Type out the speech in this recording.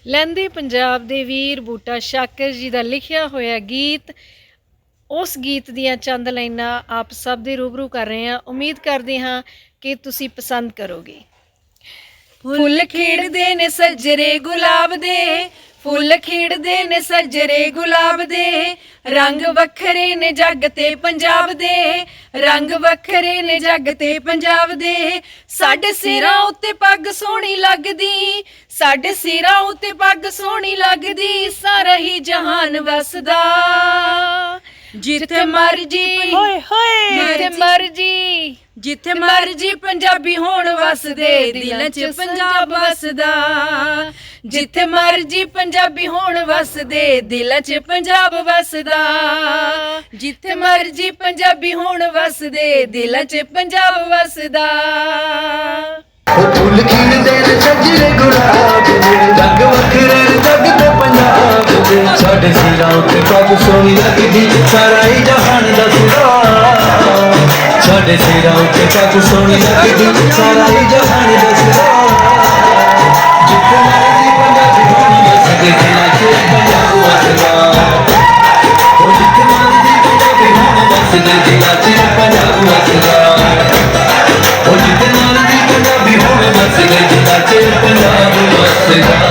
ਲਹਿੰਦੇ ਪੰਜਾਬ ਦੇ ਵੀਰ ਬੂਟਾ ਸ਼ਾਕਰ ਜੀ ਦਾ ਲਿਖਿਆ ਹੋਇਆ ਗੀਤ, ਉਸ ਗੀਤ ਦੀਆਂ ਚੰਦ ਲਾਈਨਾਂ ਆਪ ਸਭ ਦੇ ਰੂਬਰੂ ਕਰ ਰਹੇ ਹਾਂ। ਉਮੀਦ ਕਰਦੇ ਹਾਂ ਕਿ ਤੁਸੀਂ ਪਸੰਦ ਕਰੋਗੇ। ਫੁੱਲ ਖਿੜਦੇ ਨੇ ਸੱਜਰੇ ਗੁਲਾਬ ਦੇ, ਫੁੱਲ ਖਿੜਦੇ ਨੇ ਸੱਜਰੇ ਗੁਲਾਬ ਦੇ, ਰੰਗ ਵੱਖਰੇ ਨੇ ਜੱਗ ਤੇ ਪੰਜਾਬ ਦੇ, ਰੰਗ ਵੱਖਰੇ ਨੇ ਜੱਗ ਤੇ ਪੰਜਾਬ ਦੇ। ਸਾਡੇ ਸਿਰਾਂ ਉੱਤੇ ਪੱਗ ਸੋਹਣੀ ਲੱਗਦੀ, ਸਾਡੇ ਸਿਰਾਂ ਉੱਤੇ ਪੱਗ ਸੋਹਣੀ ਲੱਗਦੀ, ਸਾਰਾ ਹੀ ਜਹਾਨ ਵਸਦਾ। ਜਿੱਥੇ ਮਰਜੀ ਜਿੱਥੇ ਮਰਜੀ ਜਿੱਥੇ ਮਰਜੀ ਪੰਜਾਬੀ ਹੋਣ ਵਸਦੇ, ਦਿਲਾਂ 'ਚ ਪੰਜਾਬ ਵਸਦਾ। ਜਿੱਥੇ ਮਰਜੀ ਪੰਜਾਬੀ ਹੋਣ ਵਸਦੇ, ਦਿਲਾਂ 'ਚ ਪੰਜਾਬ ਵਸਦਾ। ਜਿੱਥੇ ਮਰਜੀ ਪੰਜਾਬੀ ਹੋਣ ਵਸਦੇ, ਦਿਲਾਂ 'ਚ ਪੰਜਾਬ ਵਸਦਾ। ਫੁੱਲ ਖਿੜਦੇ ਨੇ ਸੱਜਰੇ ਗੁਲਾਬ ਦੇ, ਰੰਗ ਵੱਖਰੇ ਨੇ ਜੱਗ ਤੇ ਪੰਜਾਬ ਦੇ। ਸਾਡੇ ਸਿਰਾਂ ਉੱਤੇ ਪੱਗ ਸੋਹਣੀ ਲੱਗਦੀ, ਸਾਰਾ ਹੀ ਜਹਾਨ ਦੱਸਦਾ। ਸਾਡੇ ਸਿਰਾਂ ਉੱਤੇ ਪੱਗ ਸੋਹਣੀ ਲੱਗਦੀ, ਸਾਰਾ ਹੀ ਜਹਾਨ ਦੱਸਦਾ। ਜਿੱਥੇ ਮਰਜੀ ਪੰਜਾਬੀ ਹੋਣ ਵਸਦੇ, ਦਿਲਾਂ 'ਚ ਪੰਜਾਬ ਵਸਦਾ। ਉਹ ਜਿੱਥੇ ਮਰਜੀ ਪੰਜਾਬੀ ਹੋਣ ਵਸਦੇ, ਦਿਲਾਂ 'ਚ ਪੰਜਾਬ ਵਸਦਾ। ਉਹ ਜਿੱਥੇ ਮਰਜੀ ਪੰਜਾਬੀ ਹੋਣ ਵਸਦੇ, ਦਿਲਾਂ 'ਚ ਪੰਜਾਬ ਵਸਦਾ।